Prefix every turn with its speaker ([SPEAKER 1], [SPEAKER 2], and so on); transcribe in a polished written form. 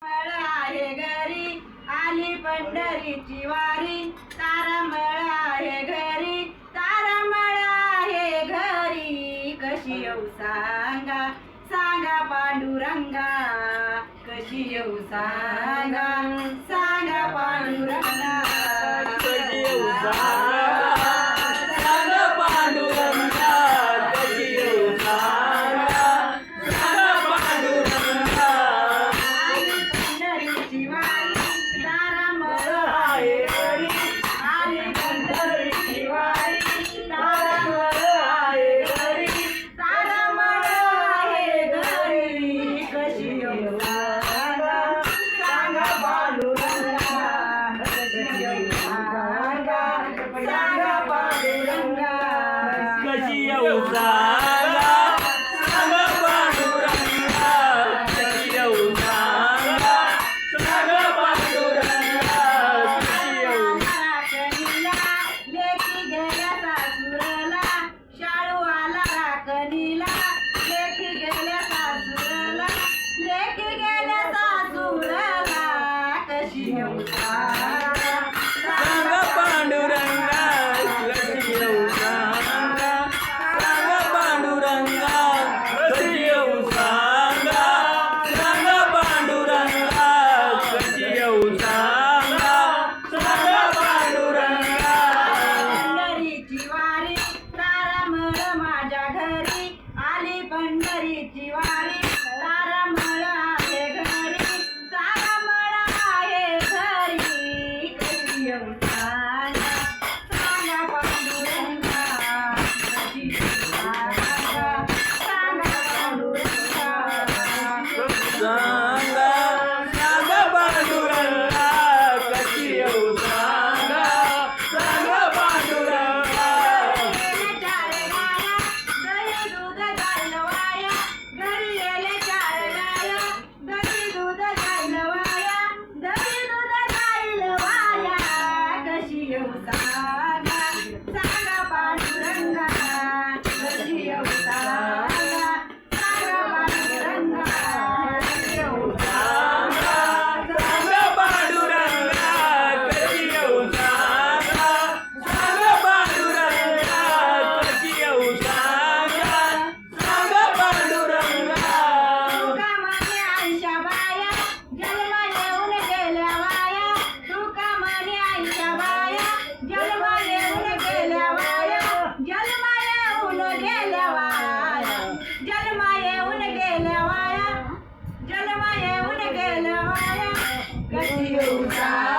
[SPEAKER 1] मळ आहे घरी आली पंढरीची वारी, तारामळ आहे घरी, तारामळ आहे घरी. कशी येऊ सांगा सांगा पांडुरंगा, कशी येऊ सांगा सांगा पांडुरंगा,
[SPEAKER 2] कशी येऊ सांगा सांगा पांडुरंगा, कशी येऊ सांगा सांगा पांडुरंगा.
[SPEAKER 1] आली पंढरीची वारी, तारामळ आहे घरी, आली पंढरीची वारी, तारामळ आहे घरी, तारामळ आहे घरी. कशी येऊ सांगा सांगा पांडुरंगा, कशी येऊ सांगा सांगा पांडुरंगा,
[SPEAKER 2] कशी येऊ सांगा सांगा पांडुरंगा, कशी येऊ सांगा सांगा पांडुरंगा, कशी येऊ.
[SPEAKER 1] राखणीला लेकी गेल्या सासुरला, शाळू आला राखणीला, लेकी गेल्या सासुरला, लेकी गेल्या सासुरला. कशी येऊ सांगा
[SPEAKER 2] सांगा पांडुरंगा, कशी येऊ सांगा सांगा पांडुरंगा, कशी येऊ सांगा सांगा पांडुरंगा, कशी येऊ सांगा सांगा पांडुरंगा.
[SPEAKER 1] पंढरीची वारी, तारामळ माझ्या घरी, आली पंढरीची वारी, तारामळ आहे घरी, तारामळ आहे घरी. कशी येऊ सांगा सांगा पांडुरंगा, कशी येऊ सांगा सांगा पांडुरंगा.
[SPEAKER 2] सांगा सांगा पांडुरंगा, कशी येऊ सांगा सांगा पांडुरंगा.
[SPEAKER 1] घरी गेले चार गाया, दही दूध जाईल वाया, दही दूध जाईल वाया. कशी येऊ सांगा सांगा पांडुरंगा, कशी येऊ सांगा सांगा पांडुरंगा, कशी येऊ
[SPEAKER 2] सांगा सांगा पांडुरंगा, कशी येऊ सांगा सांगा पांडुरंगा, कशी येऊ सांगा सांगा पांडुरंगा.
[SPEAKER 1] तुका म्हणे आईच्या बाया, जन्म येऊन गेल्या वाया, तुका म्हणे आईच्या बाया, जन्म येऊन गेल्या वाया, जन्म येऊन गेल्या वाया, जन्म येऊन गेल्या वाया, जन्म येऊन गेल्या वाया. कशी येऊ सांगा